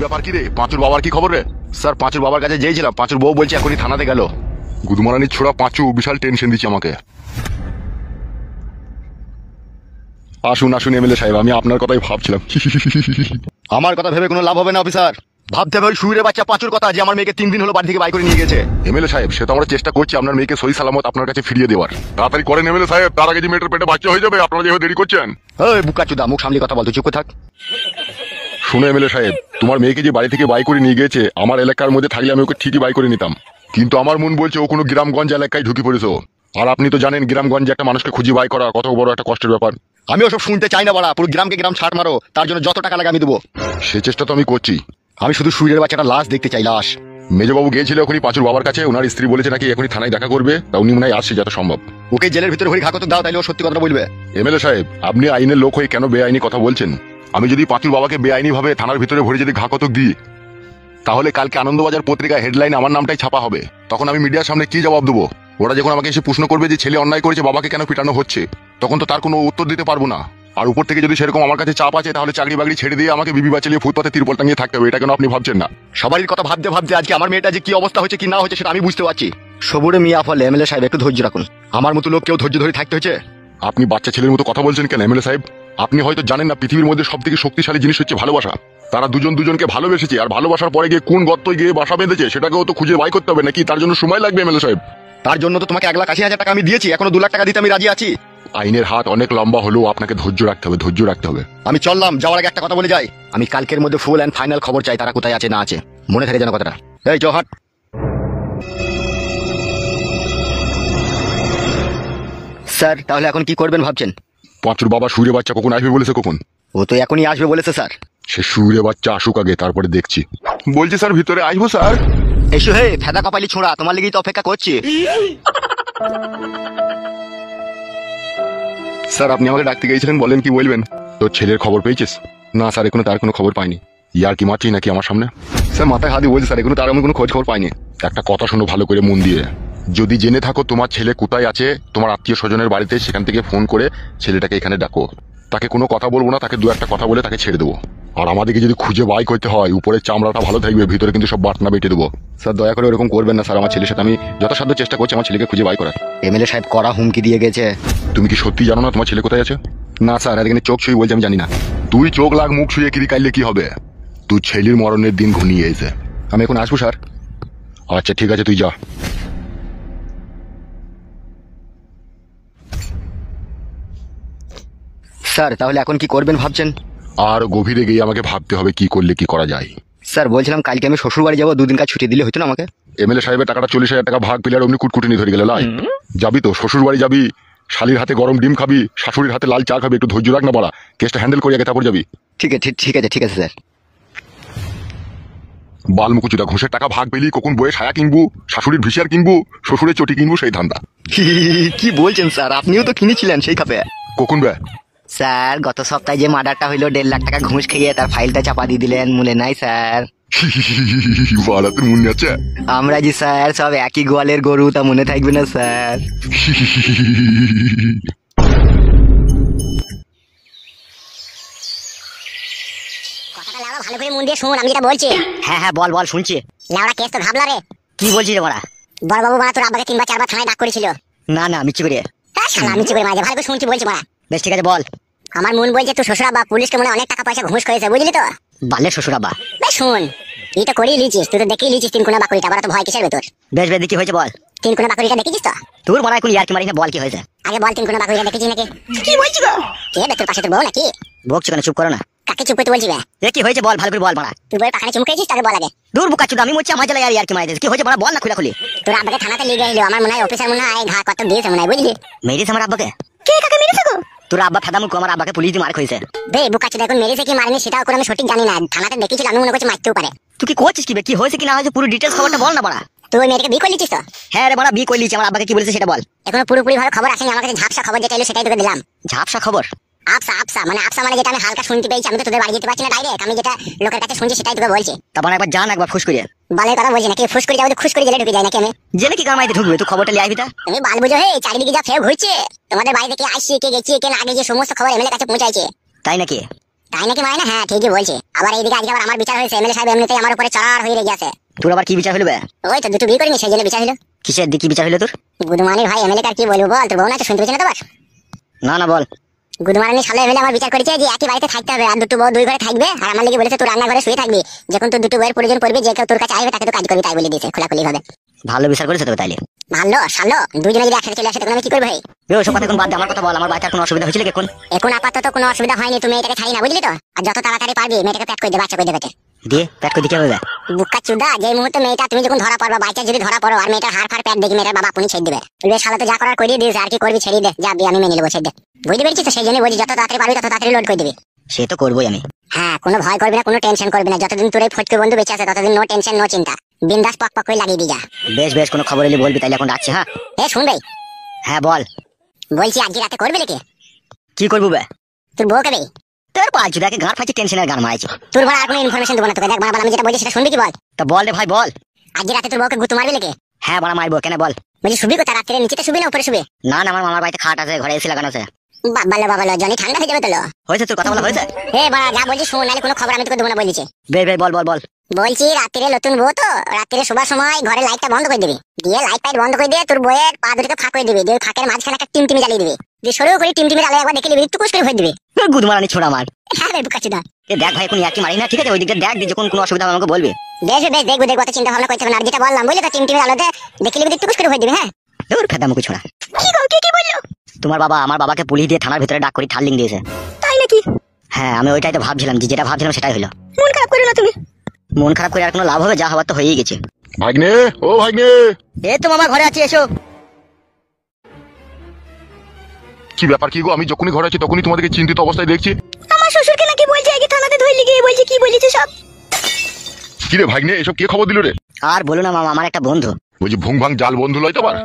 ব্যাপার কি রে? পাঁচুর বাবার কি খবর রে? স্যার পাঁচুর বাবার কাছে যেয়েছিলাম, পাঁচুর বউ বলছে এখনই থানাতে গেল। গুদমারানির ছোড়া পাঁচু বিশাল টেনশন দিচ্ছে আমাকে। আসুন আসুন এমএলএ সাহেব, আমি আপনার কথাই ভাবছিলাম। আমার কথা ভেবে কোনো লাভ হবে না অফিসার, ভাবতে হবে ওই শুইরে বাচ্চা পাঁচুর কথা, যে আমার মেয়েকে 3 দিন হলো বাড়ি থেকে বাই করে নিয়ে গেছে। এমএলএ সাহেব, সে তো আমরা চেষ্টা করছি আপনার মেয়েকে সহি সালামত আপনার কাছে ফিরিয়ে দেওয়ার। তাড়াতাড়ি করেন এমএলএ সাহেব, তার আগে যে মেয়েটার পেটে বাচ্চা হয়ে যাবে। আপনারা যেভাবে দেরি করছেন। এই বুকাচুদা, মুখ সামলে কথা বল, তুই চুপ থাক। শুনো এমএলএ সাহেব, তোমার মেয়েকে যে বাড়ি থেকে বাই করে নিয়ে গেছে, আমার এলাকার মধ্যে থাকলে আমি ওকে ঠিকই বাই করে নিতাম, কিন্তু আমার মন বলছে ও কোনো গ্রামগঞ্জ এলাকায় ঢুকে পড়েছে। আর আপনি তো জানেন গ্রামগঞ্জে একটা মানুষকে খুঁজে বাই করা কত বড় একটা কষ্টের ব্যাপার। আমি ওসব শুনতে চাই না বাড়া, পুরো গ্রামকে গ্রাম ছাড় মারো, তার জন্য যত টাকা লাগে আমি দেবো। সে চেষ্টা তো আমি করছি, আমি শুধু শুইরের বাচ্চাটা লাশ দেখতে চাই, লাশ। মেজবাবু গিয়েছিল এখনই পাঁচুর বাবার কাছে, ওনার স্ত্রী বলেছে নাকি এখনই থানায় দেখা করবে, তা উনি মনে হয় আসছে যত সম্ভব। ওকে জেলের ভিতরে ভরি ঘাকত দাও, তাইলে ও সত্যি কথা বলবে। এমএলএ সাহেব, আপনি আইনের লোক হয়ে কেন বেআইনি কথা বলছেন? আমি যদি পাঁচুর বাবাকে বেআইনি ভাবে থানার ভিতরে ভরে যদি ঘাকতক দিই, তাহলে কালকে আনন্দবাজার পত্রিকায় হেডলাইন আমার নামটাই ছাপা হবে। তখন আমি মিডিয়ার সামনে কি জবাব দেবো? ওরা যখন আমাকে এসে প্রশ্ন করবে যে ছেলে অন্যায় করেছে, বাবাকে কেন পিটানো হচ্ছে, তখন তো তার কোনো উত্তর দিতে পারবো না। আর উপর থেকে যদি সেরকম আমার কাছে চাপ আছে, তাহলে চাকরি বাকরি ছেড়ে দিয়ে আমাকে বিবি বাঁচিয়ে ফুটপাতে তিরপল টাঙিয়ে থাকতে হবে। এটা কেন আপনি ভাবছেন না? সবারই কথা ভাবতে ভাবতে আজকে আমার মেয়েটা যে কি অবস্থা হচ্ছে কি না হচ্ছে সেটা আমি বুঝতে পারছি। সবুরে মিয়া ফলে এমএলএ সাহেব একটু ধৈর্য রাখুন, আমার মতো লোক কেউ ধৈর্য ধরে থাকতে হচ্ছে। আপনি বাচ্চা ছেলের মতো কথা বলছেন কেন এমএলএ সাহেব? আপনি হয়তো জানেন না, পৃথিবীর মধ্যে সব থেকে শক্তিশালী জিনিস হচ্ছে ভালোবাসা। তারা দুজন দুজনকে ভালোবেসেছে, আর ভালোবাসার পরে গিয়ে কোন গর্তে গিয়ে বাসা বেঁধেছে সেটাকেও তো খুঁজে বাই করতে হবে নাকি? তার জন্য সময় লাগবে এমএলএ সাহেব। তার জন্য তো তোমাকে 1,80,000 টাকা আমি দিয়েছি, এখনো 2 লাখ টাকা দিতে আমি রাজি আছি। আইনের হাত অনেক লম্বা হলেও আপনাকে ধৈর্য রাখতে হবে, ধৈর্য রাখতে হবে। আমি চললাম, যাওয়ার আগে একটা কথা বলে যাই, আমি কালকের মধ্যে ফুল অ্যান্ড ফাইনাল খবর চাই, তারা কোথায় আছে না আছে, মনে থাকে যেন কথাটা। এই জহাট। স্যার তাহলে এখন কি করবেন ভাবছেন? পাঁচুর বাবা শুইরে বাচ্চা কখন আসবে বলেছে? কখন? ও তো এখনই আসবে বলেছে স্যার। সে শুইরে বাচ্চা আসুক আগে, তারপরে দেখছি। বলছি স্যার ভিতরে আসবো স্যার? এসো হে ফেদা কপালি ছোঁড়া, তোমার লেগেই তো অপেক্ষা করছি। স্যার আপনি আমাকে ডাকতে গিয়েছিলেন, বলেন কি বলবেন? তোর ছেলের খবর পেয়েছিস? না স্যার, এখনো তার কোনো খবর পাইনি। ইয়ার কি মারছি নাকি আমার সামনে? স্যার মাথায় হাত দিয়ে বলছি, স্যার এখনো তার আমি কোনো খোঁজ খবর পাইনি। একটা কথা শোনো ভালো করে মন দিয়ে, যদি জেনে থাকো তোমার ছেলে কোথায় আছে, তোমার আত্মীয় স্বজনের বাড়িতে, সেখান থেকে ফোন করে ছেলেটাকে এখানে ডাকো। তাকে কোনো কথা বলবো না, তাকে 2-1টা কথা বলে তাকে ছেড়ে দেবো। আর আমাদেরকে যদি খুঁজে বাই করতে হয়, উপরের চামড়াটা ভালো থাকবে, ভিতরে কিন্তু সব বাটনা বেটে দেবো। স্যার দয়া করে ওরকম করবেন না স্যার, আমার ছেলের সাথে আমি যথাসাধ্য চেষ্টা করছি আমার ছেলেকে খুঁজে বাই করার। এমএলএ সাহেব কড়া হুমকি দিয়ে গেছে। তুমি কি সত্যি জানো না তোমার ছেলে কোথায় আছে? না স্যার, এখানে চোখ ছুঁয়ে বলছে আমি জানি না। তুই চোখ লাগ, মুখ ছুঁয়ে কিরি কাইলে কি হবে? তুই ছেলের মরণের দিন ঘনিয়ে এসে। আমি এখন আসবো স্যার? আচ্ছা ঠিক আছে, তুই যা। স্যার তাহলে এখন কি করবেন ভাবছেন? আর গভীরে গিয়ে আমাকে ভাবতে হবে কি করলে কি করা যায়। স্যার বলছিলাম কালকে আমি শ্বশুর বাড়ি যাবো, 2 দিন কাজ ছুটি দিলে হতো না আমাকে? এমএলএ সাহেবের টাকাটা 40,000 টাকা ভাগ পেলে আর অমনি কুটকুটি ধরে গেলে লাই। যাবি তো শ্বশুর বাড়ি যাবি, শালির হাতে গরম ডিম খাবি, শাশুড়ির হাতে লাল চা খাবি, একটু ধৈর্য রাখ না বাড়া, কেসটা হ্যান্ডেল করে আগে তারপর যাবি। ঠিক আছে ঠিক আছে ঠিক আছে স্যার। বালমুকুচুটা ঘুষের টাকা ভাগ পেলি কখন বয়ে সায়া কিনবো, শাশুড়ির ভিসিয়ার কিনবো, শ্বশুরের চটি কিনবো, সেই ধান্দা। কি বলছেন স্যার, আপনিও তো কিনেছিলেন সেই খাপে। কখন বে? স্যার গত সপ্তাহে যে মার্ডারটা হইলো 1.5 লাখ টাকা ঘুষ খেয়ে তার ফাইলটা চাপা দিয়ে দিলেন, মনে নাই স্যার? বাড়াতে মনে আছে? আমরা জি স্যার সব একই গোয়ালের গরু, তা মনে থাকবে না স্যার? কথাটা লাউড়া ভালো করে মন দিয়ে শুন, আমি যেটা বলছি। হ্যাঁ হ্যাঁ বল বল শুনছি। লাউড়া কেস তো ভাবলা রে। কি বলছিস রে বড়া? বড়বাবু মারা তোর আব্বাকে 3 বা 4 বার থানায় ডাক করেছিল। না না মিচ্ছি করে। তা শালা আমি চিবরে মাঝে ভালো করে শুনছি বলছি বড়া। বেশ ঠিক আছে বল। আমার মন বলছে তোর শ্বশুর আব্বা পুলিশকে মনে অনেক টাকা পয়সা ঘুষ করেছে, বুঝলি তো? বালের শ্বশুর আব্বা। বেশ শুন, এই তো করেই লিচিস, তুই তো দেখেই লিচিস 3 কোনা বাকুড়িটা, আবার তো ভয় কিসের ভেতর? বেশ বেশ কি হয়েছে বল। 3 কোনা বাকুড়িটা দেখেছিস তো? তোর বড়া এখন ইয়ার কি মারিস না, বল কি হয়েছে? আগে বল 3 কোনা বাকুড়িটা দেখেছিস নাকি? কি বলছিস গো? কে বে তোর পাশে তোর বউ নাকি? বকছো কেন, চুপ করো না। কাকে চুপ করতে বলছিস বে? এ কি হয়েছে বল, ভালো করে বল বড়া। তুই বউয়ের পাখানে চুমকেছিস, তাকে বল আগে। দূর বুকা চুদা, আমি মরছি আমার জ্বালা ইয়ার কি মারিস, কি হয়েছে বড়া বল না খুলে খুলি। তোর আব্বাকে থানাতে নিয়ে গেল, আমার মনে হয় অফিসার মনে হয় ঘা কত দিয়েছে মনে হয়, বুঝলি? মেরিস আমার আব্বাকে? কে কাকে মেরেছে গো? তোর আব্বা ফেদা মুখ আমার আব্বাকে পুলিশ দিয়ে মার খাইছে। বে বুকাচুদা, এখন মেরেছে কি মারেনি সেটাও করে আমি সঠিক জানি না, থানাতে দেখেছিল, আমি মনে করছি মারতেও পারে। তুই কি করছিস কি বে, কি হয়েছে কি না হয়েছে পুরো ডিটেইলস খবরটা বল না বড়া। তুই ওই মেয়েটাকে বিয়ে করলিছিস তো? হ্যাঁ রে বড়া বিয়ে করলিছি, আমার আব্বাকে কি বলেছে সেটা বল। এখনো পুরোপুরি ভাবে খবর আসেনি আমার কাছে, ঝাপসা খবর যেটা এলো সেটাই তোকে দিলাম। ঝাপসা খবর? আফসা আফসা মানে যেটা আমি হালকা শুনতে পেয়েছি, আমি তো তোদের বাড়ি যেতে পারছি না ডাইরেক্ট, আমি যেটা লোকের কাছে শুনছি সেটাই তোকে বলছি। তারপর একবার জান একবার ফুস করিয়ে। বালের কথা বলছি নাকি? ফুস করে যাবো, খুশ করে জেলে ঢুকে যায় নাকি আমি? জেলে কি কামাইতে ঢুকবে, তুই খবরটা লিয়ে আইবি তা। তুমি বাল বুঝো হে, চারিদিকে যা ফেউ ঘুরছে, তোমাদের বাড়িতে কে আসছে কে গেছে কে না গেছে সমস্ত খবর এমএলএ কাছে পৌঁছাইছে। তাই নাকি? তাই নাকি মানে? হ্যাঁ ঠিকই বলছি। আবার এইদিকে আজকে আবার আমার বিচার হয়েছে, এমএলএ সাহেব এমনিতেই আমার উপরে চড়ার হয়ে রেগে আছে। তোর আবার কি বিচার হলো বে? ওই তো দুটো বিয়ে করিনি, সেই জন্য বিচার হলো। কিসের দিকে বিচার হলো তোর? গুদমানি ভাই এমএলএ কার কি বলবো বল, তোর বউ না তো শুনতে পেয়েছে না তোমার? না না বল। গুদমানি সালে এমএলএ আমার বিচার করেছে যে একই বাড়িতে থাকতে হবে, আর দুটো বউ দুই ঘরে থাকবে, আর আমার লেগে বলেছে তোর রান্না ঘরে শুয়ে থাকবি, যখন তোর দুটো বউয়ের প্রয়োজন পড়বে যে কেউ তোর কাছে আসবে তাকে তো কাজ করবি, তাই বলে দিয়েছে খোলাখুলি ভাবে। ভালো বিচার করেছে তবে তাইলে। ভালো সালো দুজনে যদি একসাথে চলে আসে তখন আমি কি করবো? ভাই ওসব কথা এখন বাদ দে, আমার কথা বল। আমার বাচ্চার কোনো অসুবিধা হয়েছিল কি এখন? এখন আপাতত কোনো অসুবিধা হয়নি, তুমি এটাকে ছাড়ি না বুঝলি তো। আর যত তাড়াতাড়ি পারবি মেয়েটাকে প্যাক করে দে, বাচ্চা করে দেবে। দিয়ে প্যাট করে দিতে হবে। বুকা চুদা, যে মুহূর্তে মেয়েটা তুমি যখন ধরা পড়বা, বাচ্চা যদি ধরা পড়ো আর মেয়েটার হাড় ফাড় প্যাট দেখি মেয়েটার বাবা আপনি ছেড়ে দিবে, বলবে শালা তো যা করার করিয়ে দিয়েছে, আর কি করবি ছেড়ে দে, যা বিয়ে আমি মেনে নেবো, ছেড়ে দে। বুঝতে পেরেছিস তো, সেই জন্য বলছি যত তাড়াতাড়ি পারবি তত তাড়াতাড়ি লোড করে দিবি। সে তো করবোই আমি। হ্যাঁ কোনো ভয় করবি না, কোনো টেনশন করবি না, যতদিন তোর এই ফটকে বন্ধু বেঁচে আছে ততদিন নো টেনশন নো চিন্তা, বিন্দাস পক পক করে লাগিয়ে দি যা। বেশ বেশ, কোনো খবর এলে বলবি, তাইলে এখন রাখছি। হ্যাঁ এ শুন ভাই, হ্যাঁ বল। বলছি আজকে রাতে করবে নাকি? কি করবো বে? তোর বউ কবে? তোর পাঁচ দেখে গান ফাইছে, টেনশনের গান মারাইছে। তোর বড় আর কোনো ইনফরমেশন দেবো না তোকে, দেখ বাবা আমি যেটা বলছি সেটা শুনবি কি বল? তা বল রে ভাই বল। আজকে রাতে তোর বউকে গুতো মারবে নাকি? হ্যাঁ বড় মারবো, কেন বল। বলছি শুবি কোথা, রাত্রে নিচেতে শুবি না উপরে শুবি? না না, আমার মামার বাড়িতে খাট আছে, ঘরে এসি লাগানো আছে। বাবা জনি ঠান্ডা হয়ে যাবে তো। হয়েছে, তোর কথা বলা হয়েছে? হে বাবা যা বলছি শোন, নাহলে কোনো খবর আমি তোকে দেবো না বলছি। বে বে বল বল বল। বলছি রাত্রে নতুন বউ তো, রাত্রে শোবার সময় ঘরে লাইটটা বন্ধ করে দিবি, দিয়ে লাইট ফাইট বন্ধ করে দিয়ে তোর বউয়ের পা দুটোকে ফাঁক করে দিবি, দিয়ে ফাঁকের মাঝখানে একটা টিমটিমি জ্বালিয়ে দিবি, দিয়ে সরু করে টিমটিমির আলো একবার দেখে নিবি, একটু কুস করে ভরে দিবি। গুদমারানি ছোড়া মার। হ্যাঁ রে বুকাচুদা। এ দেখ ভাই, এখন ইয়ার্কি মারি না, ঠিক আছে? ওই দিকে দেখ, যখন কোনো অসুবিধা হবে আমাকে বলবি। বেশ বেশ দেখবো দেখবো, চিন্তা ভাবনা করতে হবে না, আর যেটা বললাম বুঝলি তো, টিমটিমির আলোতে দেখে নিবি, একটু কুস করে ভরে দিবি। হ্যাঁ তোর ফেদা মুখে ছোড়া। কি গো, কি বললো? তোমার বাবা আমার বাবাকে পুলিশ দিয়ে থানার ভিতরে ডাক করে ঠাল্লিং দিয়েছে। তাই নাকি? হ্যাঁ আমি ওইটাই তো ভাবছিলাম, যে যেটা ভাবছিলাম সেটাই হলো। মন খারাপ করো না তুমি। মন খারাপ করে আর কোনো লাভ হবে? যা হবার তো হয়েই গেছে। ভাগ্নে, ও ভাগ্নে। এই তো মামা ঘরে আছি, এসো। কি ব্যাপার কি গো? আমি যখনই ঘরে আছি তখনই তোমাদেরকে চিন্তিত অবস্থায় দেখছি। আমার শ্বশুরকে নাকি বলছে আগে থানাতে ধইলি গিয়ে, বলছে কি বলিছে সব। কি রে ভাগ্নে, এসব কে খবর দিল রে? আর বলো না মামা, আমার একটা বন্ধু। বলছি ভুং ভাং জাল বন্ধু লয় তো আবার?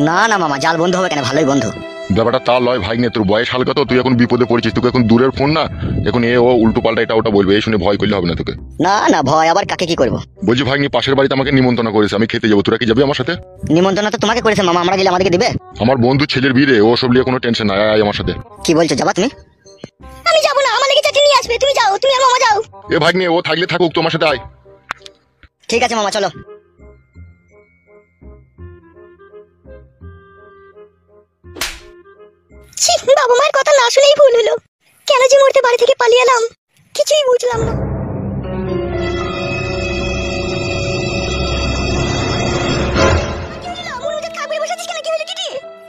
না না মামা, জাল বন্ধু হবে কেন, ভালোই বন্ধু। ব্যাপারটা তা লয় ভাগ্নে, তোর বয়স হালকা তো, তুই এখন বিপদে পড়েছিস, তোকে এখন দূরের ফোন না, এখন এ ও উল্টো পাল্টা এটা ওটা বলবে, এই শুনে ভয় করলে হবে না তোকে। না না, ভয় আবার কাকে কি করবো? বলছি ভাগ্নি, পাশের বাড়িতে আমাকে নিমন্ত্রণ করেছে, আমি খেতে যাবো, তোরা কি যাবি আমার সাথে? নিমন্ত্রণ তো তোমাকে করেছে মামা, আমরা গেলে আমাদেরকে দিবে? আমার বন্ধু ছেলের বিয়ে রে, ও সব নিয়ে কোনো টেনশন নাই, আয় আমার সাথে। কি বলছো, যাবা তুমি? আমি যাবো না, আমার লেগে চাটি নিয়ে আসবে, তুমি যাও, তুমি আর মামা যাও। এ ভাগ্নে, ও থাকলে থাকুক, তোমার সাথে আয়। ঠিক আছে মামা, চলো। ছি, বাবা মায়ের কথা না শুনেই ভুল হলো, কেন যে মরতে বাড়ি থেকে পালিয়ে এলাম কিছুই বুঝলাম না।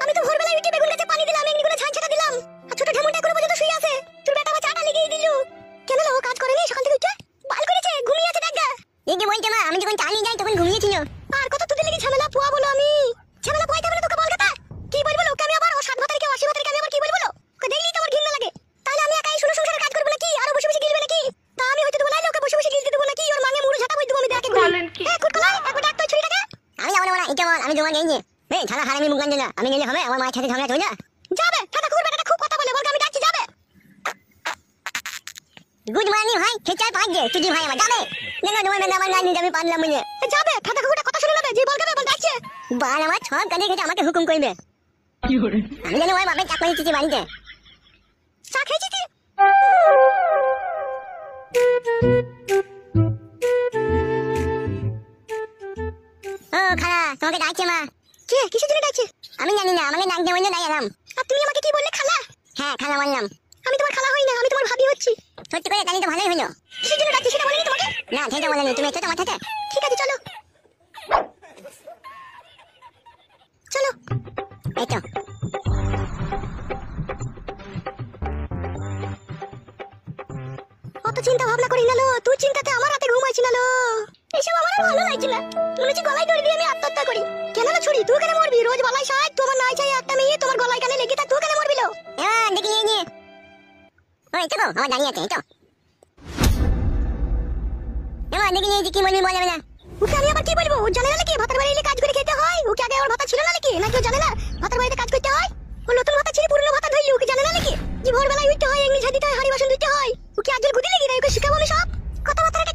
আমি তো ভোরবেলায় উঠে বেগুন গাছে পানি দিলাম, এমনি করে ঝাঁঝাটা দিলাম, আর ছোট ঢেমুটা করে পর্যন্ত শুয়ে আছে, তোর বেটা আমার চাটা লেগেই দিল। কেন ও কাজ করেনি সকাল থেকে উঠে? বাল করেছে, ঘুমিয়ে আছে দেখা। এই যে বলছে মা, আমি যখন চা নিয়ে যাই তখন ঘুমিয়েছিল। আর কত তোদের লেগে ঝামেলা পোয়া বলো, আমি ঝামেলা পোয়াইতে বলে তোকে বল কথা কি বলবো? লোকে আমি আবার ও 7 ভাতারিকে 80 ভাতারিকে আমি আবার কি বলবো? ওকে দেখলেই তো আমার ঘৃণা লাগে। তাহলে আমি একাই শুনো সংসারের কাজ করবো নাকি? আর বসে বসে গিলবে নাকি? তা আমি হয়তো দেবো না, লোকে বসে বসে গিলতে দেবো নাকি? ওর মাঙে মুড়ো ঝাঁটা বই দেবো আমি দেখে বলেন কি? এ কুটকলাই একবার ডাক তো ছুরিটাকে। আমি যাবো না, এটা বল, আমি তোমার নেই যে এই থানা হারামি মুখ গঞ্জে না, আমি নিলে হবে? আমার মায়ের সাথে ঝগড়া চলে যাবে। ঠাটা কুকুর বেটাটা খুব কথা বলে, বলকে আমি ডাকছি যাবে। গুড মর্নিং ভাই, খেচার পাঁচে তুই ভাই আমার যাবে না, তোমার মেয়ে আমার নানি যাবে পারলাম বুঝে যাবে। ঠাটা কুকুরটা কথা শুনে নেবে, যে বলকে বল ডাকছে, বাল আমার সব কাজে খেতে আমাকে হুকুম করবে। আমি জানি ওই বাপের চাকরি দিচ্ছি বাড়িতে, চা খেয়েছি তুই? ও খালা, তোমাকে ডাকছে মা। কে, কিসের জন্য ডাকছে? আমি জানি না, আমাকে ডাকতে বললে তাই এলাম। আর তুমি আমাকে কি বললে, খালা? হ্যাঁ খালা বললাম। আমি তোমার খালা হই না, আমি তোমার ভাবি হচ্ছি। সত্যি করে জানি তো ভালোই হলো। কিসের জন্য ডাকছি সেটা বলিনি তোমাকে? না সেটা বলেনি, তুমি একটু তোমার সাথে। ঠিক আছে চলো চলো, এই তো। অত চিন্তা ভাবনা করি নালো, তুই চিন্তাতে আমার রাতে ঘুম হয়েছিল নালো। এসব আমার আর ভালো লাগছে না, মনে হচ্ছে গলায় দড়ি দিয়ে আমি আত্মহত্যা করি। কেন না ছুরি, তুই কেন মরবি? রোজ বলাই সাজ, তোমার নাই চাই একটা মেয়ে, তোমার গলায় কানে লেগে থাক, তুই কেন মরবি? লো দেখি এই নিয়ে ওই তো আমার দাঁড়িয়ে আছে, এই তো এমন দেখি এই যে কি বলবি বলে না। ওকে আমি আবার কি বলবো? ও জানে না নাকি ভাতার বাড়ি এলে কাজ করে খেতে হয়? ওকে আগে আমার ভাতা ছিল না নাকি? নাকি ও জানে না ভাতার বাড়িতে কাজ করতে হয়? ও নতুন ভাতা ছিল, পুরনো ভাতা ধরলি, ওকে জানে না নাকি যে ভোরবেলায় উঠতে হয়, এমনি ঝাড় দিতে হয়, হাড়ি বাসন ধুতে হয়? ওকে আজল গুদি লেগে ওকে শিখাবো আমি সব কথাবার্তা।